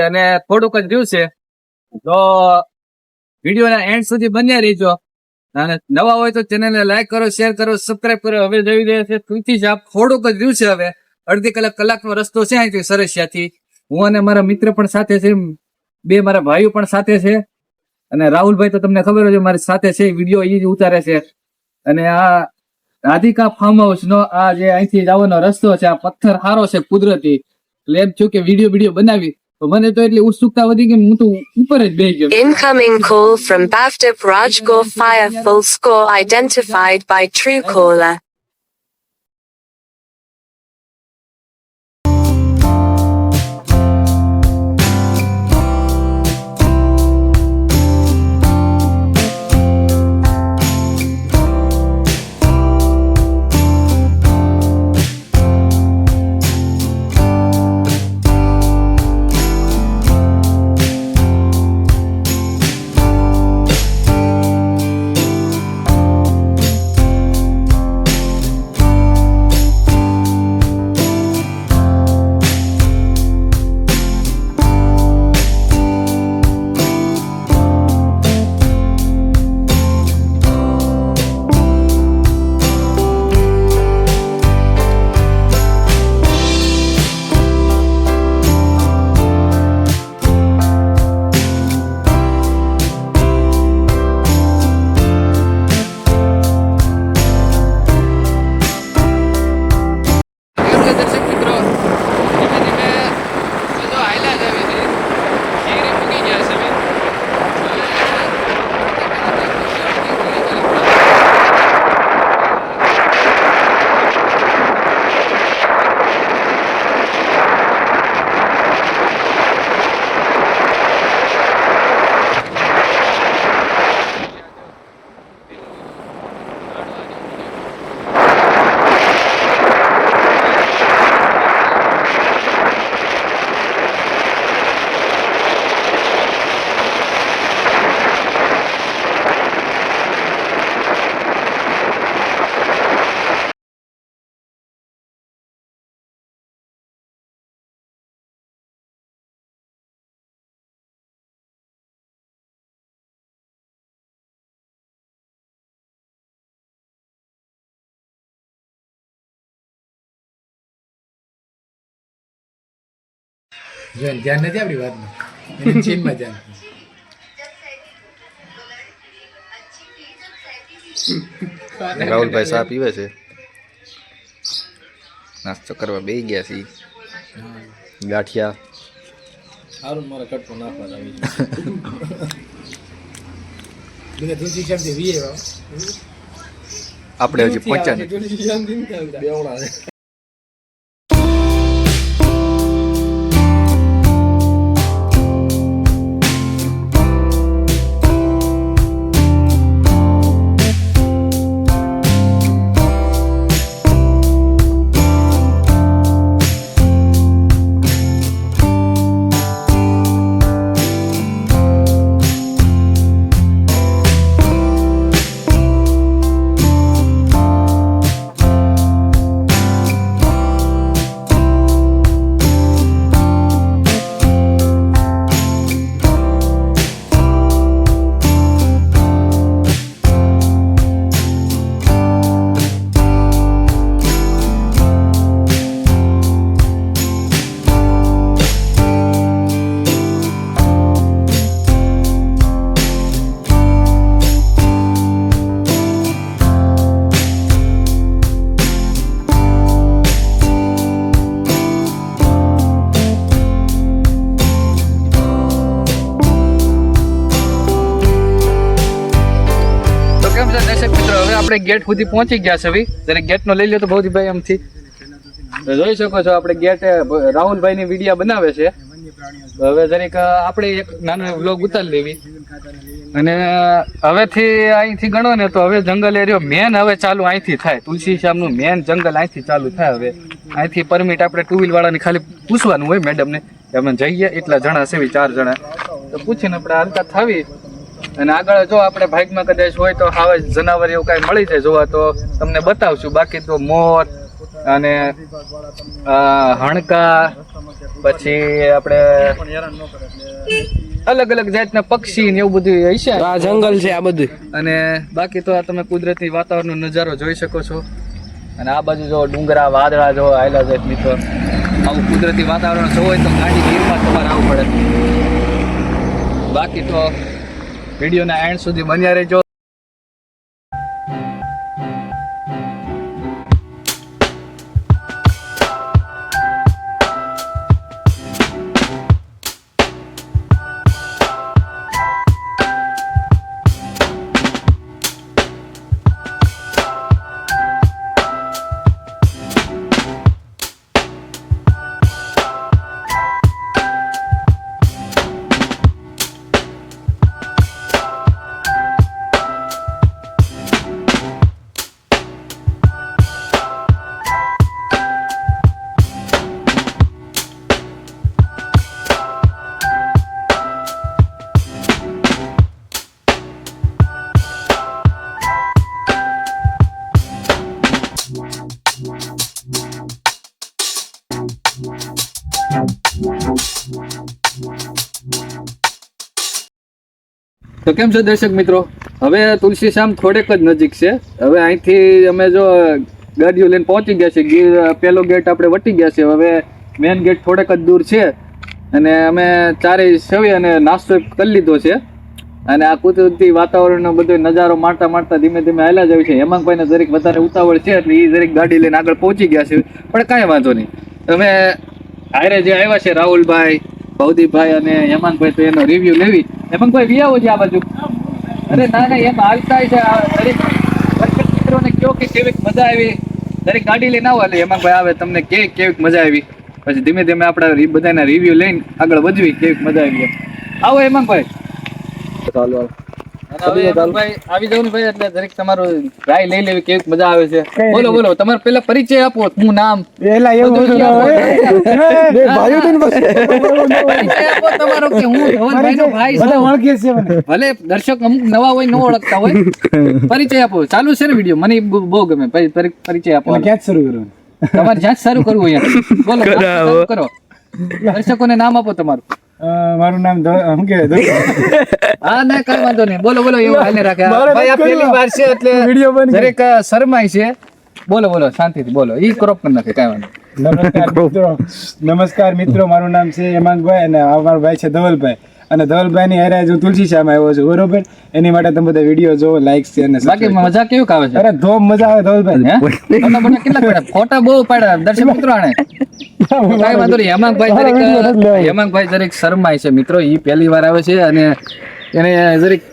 અને થોડુંક જ રહ્યું છે, તો વિડીયોના એન્ડ સુધી બન્યા રહેજો. અને નવા હોય તો ચેનલને લાઈક કરો, શેર કરો, સબસ્ક્રાઇબ કરો. હવે જોઈ રહ્યા છે તુલસી શાપ, થોડુંક જ રહ્યું છે. હવે અડધી કલાકનો રસ્તો છે અહીંથી સરસિયાથી. હું અને મારા મિત્ર પણ સાથે છે, 2 મારા ભાઈઓ પણ સાથે છે, અને રાહુલભાઈ તો તમને ખબર છે મારી સાથે છે, વિડીયો એ જ ઉતારે છે. અને આ રાધિકા ફાર્મ હાઉસ નો આ જે અહીંથી જવાનો રસ્તો છે, આ પથ્થર સારો છે કુદરતી, એટલે એમ થયું કે વિડીયો બનાવી. તો મને તો એટલી ઉત્સુકતા વધી ગઈ, હું તો ઉપર જ બેસી ગયો. Incoming call from Bhavdev Rajgor. Fire full score identified by Truecaller. ધ્યાન નથી આપણી વાતમાં, ચીનમાં ધ્યાન. રાહુલભાઈ ચા પીવે છે, નાસ્તો કરવા બેસી ગયા છે. ગાંઠિયા સારું, મારા કટકો નાખવા આવી બધા તુલસી શામથી વીએ આપણે હજી પહોંચ્યા નથી. આપણે ગેટ સુધી પહોંચી ગયા છે. જયારે ગેટ નો લઈ લો તો ભૌતિકભાઈ આમથી જોઈ શકો છો, આપણે ગેટ રાહુલભાઈ ની વિડીયો બનાવે છે. હવે જરીક આપણે એક નાનો વ્લોગ ઉતારી લેવી. અને હવેથી અહીંથી ગણો ને તો હવે જંગલ એરિયો મેન હવે ચાલુ અહીંથી થાય. તુલસી શ્યામ નું મેન જંગલ અહીંથી ચાલુ થાય. હવે અહીંથી પરમિટ આપણે 2 વ્હીલ વાળાને ખાલી પૂછવાનું હોય મેડમ ને કે અમે જઈએ, એટલા જણા છે 4 જણા, તો પૂછીને આપણે હાલતા થાવી. અને આગળ જો આપણે બાઇકમાં કદાચ હોય તો હવે જનાવર એવું કાંઈ મળી જાય જોવા તો તમને બતાવશું. બાકી તો મોર અને હણકા પછી આપણે અલગ અલગ જાતના પક્ષી ને એવું બધું હશે. આ જંગલ છે આ બધું. અને બાકી તો આ તમે કુદરતી વાતાવરણનો નજારો જોઈ શકો છો. અને આ બાજુ જો ડુંગરા વાદળા જો આયલા છે મિત્રો. આવું કુદરતી વાતાવરણ જોવું હોય તો ગાડી ગીરમાં તમારે આવવું પડે. બાકી તો વિડીયોના એન્ડ સુધી બન્યા રહેજો. તો કેમ છો દર્શક મિત્રો, હવે તુલસીશ્યામ થોડેક જ નજીક છે. હવે અહીંથી અમે જો ગાડીઓ લઈને પહોંચી ગયા છે. ગીર પહેલો ગેટ આપણે વટી ગયા છે. હવે મેઇન ગેટ થોડેક જ દૂર છે. અને અમે ચારેય સવી અને નાસ્તો કરી લીધો છે. અને આ કુદરતી વાતાવરણનો બધો નજારો માણતા માણતા ધીમે ધીમે હાલ્યા જાય છે. હેમાંગભાઈને જરીક વધારે ઉતાવળ છે એટલે એ જરીક ગાડી લઈને આગળ પહોંચી ગયા છે. પણ કાંઈ વાંધો નહીં. અમે હારે જે આવ્યા છે રાહુલભાઈ, ભવદીપભાઈ અને હેમાંગભાઈ, તો એનો રિવ્યુ લેવી. હેમાંગભાઈ વી આવો છે આ બાજુ. અરે ના ના, એમ હાલતા છે. દરેક દર્શક મિત્રોને કહો કે કેવીક મજા આવી. દરેક ગાડી લઈને આવો એટલે હેમાંગભાઈ આવે તમને કેવીક મજા આવી. પછી ધીમે ધીમે આપણે બધાના રિવ્યુ લઈને આગળ વધવી કેવીક મજા આવી. આવો હેમાંગભાઈ. ચાલો હવે હેમાંગભાઈ આવી જાવ ને ભાઈ, એટલે દરેક તમારું રાય લઈ લેવી કેવીક મજા આવે છે. બોલો બોલો, તમારો પેલા પરિચય આપો. હું નામ પેલા એવું પરિચય આપો તમારો કે હું ધવલભાઈનો ભાઈ છું. ઓળખે છે મને. ભલે દર્શક અમુક નવા હોય ન ઓળખતા હોય. પરિચય આપો. ચાલુ છે ને વિડીયો, મને બહુ ગમે. પરિચય આપો. ક્યાં શરૂ કરવાનું? તમારે જ્યાં શરૂ કરવું હોય બોલો, શરૂ કરો. દર્શકોને નામ આપો તમારું. મારું નામ શું કે હા ના કઈ વાંધો નહીં. બોલો બોલો, એવું હાલે રાખે. ભાઈ આ પહેલી વાર છે એટલે વિડીયો બની દરેક શરમાય છે. બોલો બોલો, શાંતિથી બોલો. ઈ ક્રોપ કરી નાખે, કઈ વાંધો. નમસ્કાર મિત્રો, મારું નામ છે હેમાંગભાઈ અને આ મારો ભાઈ છે ધવલભાઈ. અને ધવલભાઈ ની હારે હું તુલસીશ્યામ આવ્યો છું, બરોબર. એની માટે તમે બધા વિડીયો જોવો, લાઈક શેર અને બાકી મજા કેવું આવે છે? અરે ધોમ મજા આવે ધવલભાઈ. ફોટા બોટા કેટલા પડ્યા? ફોટા બહુ પડ્યા દર્શક મિત્રો. આને કઈ વાંધો નહીં. હેમાંગભાઈ જરીક શરમાય છે મિત્રો. ઈ પહેલી વાર આવે છે અને એને જરીક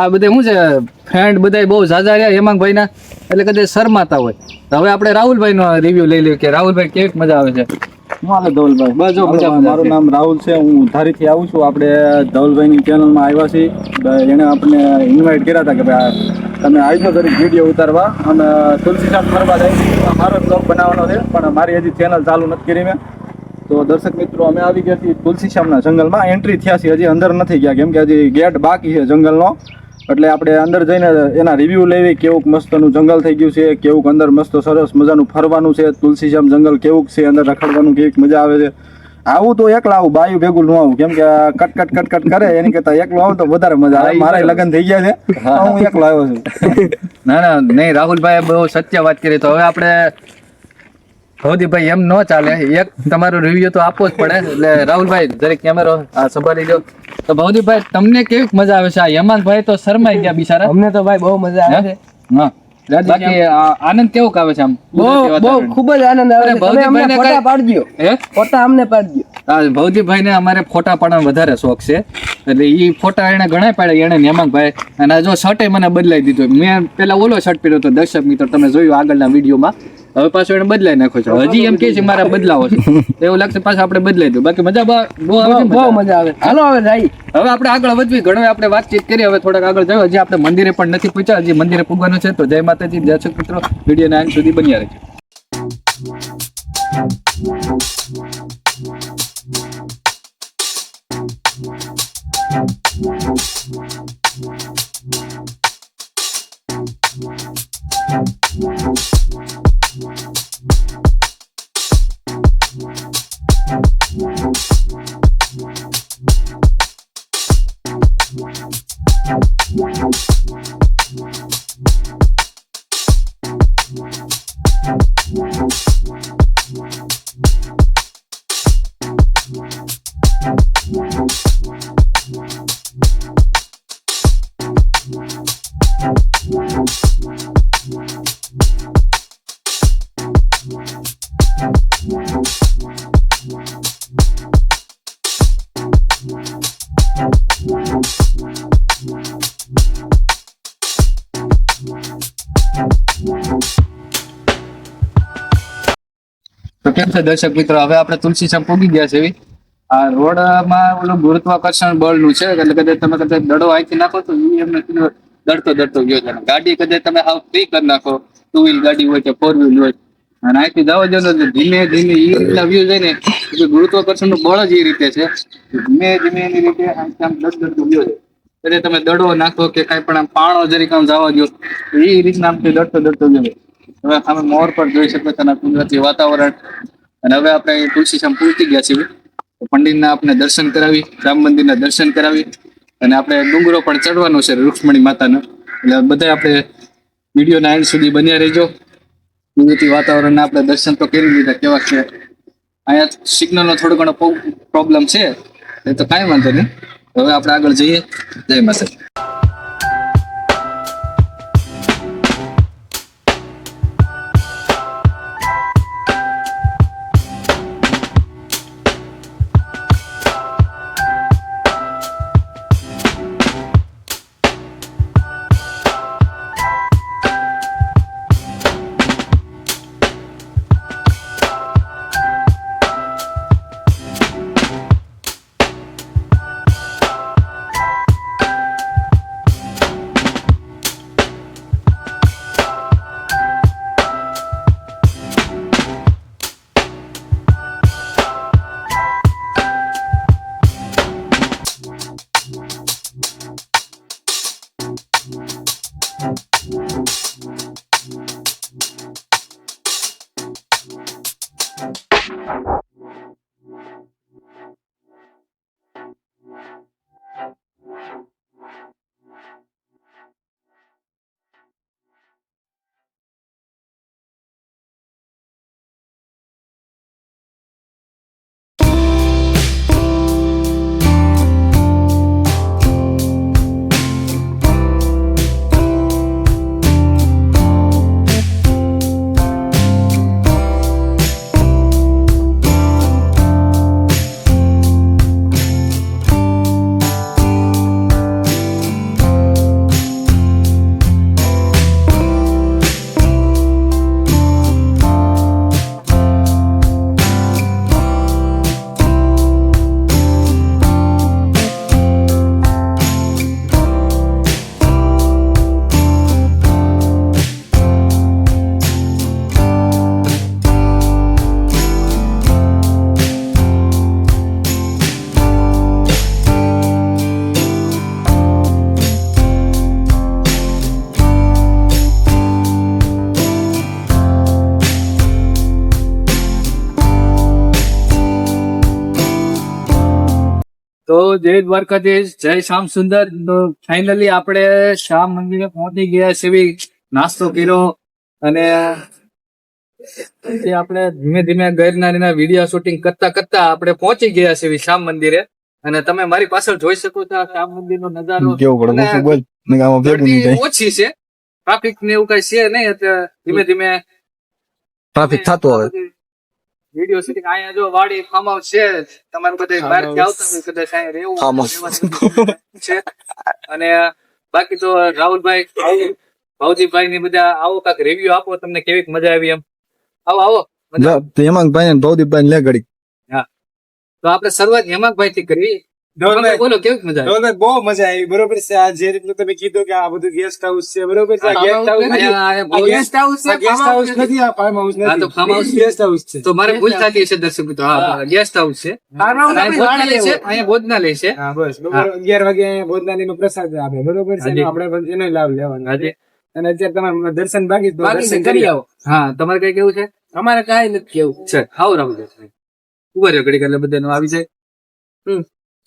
આ બધે શું છે, ફ્રેન્ડ બધા બહુ ઝાઝા રહ્યા હેમાંગભાઈ ના, એટલે કદાચ શરમાતા હોય. હવે આપણે રાહુલભાઈ નો રિવ્યુ લઈ લઈએ કે રાહુલભાઈ કેવી મજા આવે છે. ધવલભાઈ બસ જો મજા મારું નામ રાહુલ છે, હું ધારીથી આવું છું. આપણે ધવલભાઈની ચેનલમાં આવ્યા છીએ. એને આપણને ઇન્વાઇટ કર્યા હતા કે ભાઈ તમે આવજો દરેક વિડીયો ઉતારવા. અને તુલસીશ્યામ ફરવા જાય મારો બ્લોગ બનાવવાનો છે, પણ મારી હજી ચેનલ ચાલુ નથી કરી મેં. તો દર્શક મિત્રો, અમે આવી ગયા છીએ તુલસીશ્યામના જંગલમાં. એન્ટ્રી થયા છીએ, હજી અંદર નથી ગયા કેમ કે હજી ગેટ બાકી છે જંગલનો. એટલે આપણે અંદર જઈને એના રિવ્યૂ લેવી. કેવુંક મસ્તનું જંગલ થઈ ગયું છે, કેવુંક અંદર મસ્ત સરસ મજાનું ફરવાનું છે. તુલસીશ્યામ જંગલ કેવુંક છે, અંદર રખડવાનું કેવીક મજા આવે છે. આવું તો એકલા આવું, બાયું ભેગું ન આવું, કેમ કે કટ કરે એની કરતા એકલો આવું તો વધારે મજા આવે. મારા લગ્ન થઈ ગયા છે, હું એકલો આવ્યો છું. ના ના નહીં, રાહુલભાઈ બહુ સત્ય વાત કરી. તો હવે આપણે ભવદીપભાઈ એમ ન ચાલે, એક તમારો રિવ્યુ તો આપવો જ પડે. એટલે રાહુલભાઈ જરીક કેમેરો સંભાળી લો. તો ભવદીપભાઈ તમને કેવી મજા આવે છે? આ હેમાંગભાઈ તો શરમાઈ ગયા બિચારા. અમને તો ભાઈ બહુ મજા આવે છે. હા, બાકી આનંદ કેવો આવે છે? આમ બહુ ખૂબ જ આનંદ આવે છે. તમે અમને ફોટા પાડજો. હે ફોટા અમને પાડજો. હા, ભવદીપભાઈ ને અમારે ફોટા પાડવાનો વધારે શોખ છે. એટલે ઈ ફોટા એને ઘણા પાડ્યા, એને હેમાંગભાઈ. અને જો શર્ટે મને બદલાઈ દીધો. મેં પેલા ઓલો શર્ટ પહેર્યો હતો, દર્શક મિત્રો તમે જોયું આગળના વિડીયોમાં. હવે પાછો એને બદલાઈ નાખ્યો છે. હજી એમ કે છે મારા બદલાવો છે, એવું લાગશે પાછા આપણે બદલાઈ દઉં. બાકી મજા બહુ આવે છે, બહુ મજા આવે. હાલો હવે જાય, હવે આપણે આગળ વધવી. ઘણો આપણે વાતચીત કરી, હવે થોડાક આગળ જાવ. હજી આપણે મંદિરે પણ નથી પહોંચ્યા, હજી મંદિરે પૂગવાનું છે. તો જય માતાજી દર્શક મિત્રો, વિડીયોના અંત સુધી બન્યા રહેજો. તો કેમ છે દર્શક મિત્રો, હવે આપણે તુલસીશ્યામ પૂગી ગયા છે એવી. આ રોડમાં ઓલું ગુરુત્વાકર્ષણ બળનું છે, એટલે કદાચ તમે કદાચ દડો અહીંથી નાખો તો એ એમને દડતો ગયો છે. ગાડી કદાચ તમે હાવ ફ્રી કરી નાખો, 2 વ્હીલ ગાડી હોય કે 4 વ્હીલ હોય, અને અહીંથી જવા દો તો ધીમે ધીમે એ રીતના વ્યૂ છે ને, ગુરુત્વાકર્ષણનું બળ જ એ રીતે છે. ધીમે ધીમે એની રીતે અહીંથી આમ દડતો ગયો છે. એટલે તમે દડો નાખો કે કાંઈ પણ આમ પાણો જરીક આમ જવા દો, એ રીતના આમથી દડતો ગયો છે. હવે અમે મોર પર જોઈ શકો છો અને કુદરતી વાતાવરણ. અને હવે આપણે તુલસીશ્યામ પૂછી ગયા છીએ. પંડિતના આપણે દર્શન કરાવી, રામ મંદિરના દર્શન કરાવી, અને આપણે ડુંગરો પણ ચડવાનો છે રૂક્ષ્મણી માતાનો. એટલે બધા આપણે વિડીયોના એન્ડ સુધી બન્યા રહેજો. કુદરતી વાતાવરણના આપણે દર્શન તો કરી લીધા. કેવા છે અહીંયા સિગ્નલનો થોડો ઘણો પ્રોબ્લેમ છે, એ તો કાંઈ વાંધો નહીં. હવે આપણે આગળ જઈએ. જય માતા. તો જય દ્વારકાધીશ, જય શ્યામ સુંદર. તો ફાઇનલી આપણે શ્યામ મંદિરે પહોંચી ગયા છે. નાસ્તો કર્યો અને આપણે ધીમે ધીમે ગિરનારીના વિડીયો શૂટિંગ કરતા કરતા આપણે પહોંચી ગયા છે શ્યામ મંદિરે. અને તમે મારી પાછળ જોઈ શકો છો આ શ્યામ મંદિરનો નજારો. ગર્દી ઓછી છે, ટ્રાફિક ને એવું કઈ છે નહીં. એટલે ધીમે ધીમે ટ્રાફિક થતો હવે. વિડીયો શૂટિંગ અહીંયા જો વાડી ફાર્મ હાઉસ છે. તમારે બધા બહારથી આવતા હોય કદાચ અહીંયા રહેવું છે. અને બાકી તો રાહુલભાઈ, ભવદીપભાઈ ની બધા આવો કાંક રિવ્યુ આપો, તમને કેવી મજા આવી એમ. આવો હેમાંગભાઈ ને ભવદીપભાઈ લે ઘડી. હા, તો આપણે શરૂઆત હેમાંગભાઈ થી કરવી. બોલો કેવી મજા આવી? બહુ મજા આવી. બરોબર છે. આ જે રીતનું તમે કીધું કે આ બધું ગેસ્ટ હાઉસ છે, બરોબર છે. ગેસ્ટ હાઉસ નથી, આ ફાર્મ હાઉસ નથી. તો ફાર્મ હાઉસ ગેસ્ટ હાઉસ છે. તો મારે ભૂલ થતી હશે દર્શક મિત્રો. હા, ગેસ્ટ હાઉસ છે. અહીંયા ભોજનાલય છે. હા, બસ બરોબર. 11 વાગે ભોજનાલય નો પ્રસાદ આપે, બરોબર છે. આપણે એનો લાભ લેવાનો. અને અત્યારે તમારે દર્શન બાકી તો દર્શન કરી આવો. હા, તમારે કઈ કેવું છે? અમારે કઈ નથી કેવું છે. હાવ રાહુલ ઉભા રહ્યો ઘડીક એટલે બધાનું આવી જાય.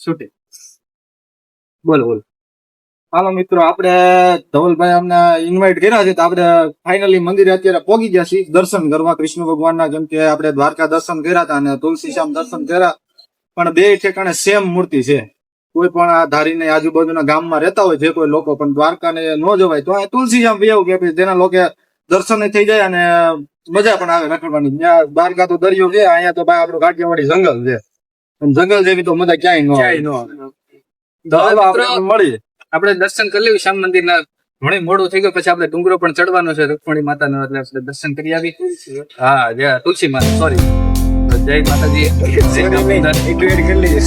શૂટિંગ બોલો. હાલો મિત્રો, આપણે ધવલભાઈ અમને ઇન્વાઇટ કર્યા છે, તો આપણે ફાઇનલી મંદિરે અત્યારે પહોંચી ગયા છીએ દર્શન કરવા કૃષ્ણ ભગવાનના. જેમ કે આપણે દ્વારકા દર્શન કર્યા હતા અને તુલસીશ્યામ દર્શન કર્યા, પણ બે ઠેકાણે સેમ મૂર્તિ છે. કોઈ પણ આ ધારીને આજુબાજુના ગામમાં રહેતા હોય જે કોઈ લોકો, પણ દ્વારકાને ન જવાય તો આ તુલસીશ્યામ બી એવું કે જેના લોકો દર્શન થઈ જાય અને મજા પણ આવે રખડવાની. ત્યાં દ્વારકા તો દરિયો છે, અહીંયા તો ભાઈ આપણું કાઠિયાવાડી જંગલ છે. અને જંગલ જેવી તો મજા ક્યાંય ન આવે. તો હાલો આપણે મળીએ. આપણે દર્શન કરી લેવું શ્યામ મંદિરના. ઘણી મોડું થઈ ગયું, પછી આપણે ડુંગરો પણ ચડવાનો છે રૂકમણી માતાનો, એટલે આપણે દર્શન કરી આવી. હા, જય તુલસી માતા, સોરી, જય માતાજી. જય ગામદાર. એક એડ કરી લઈએ.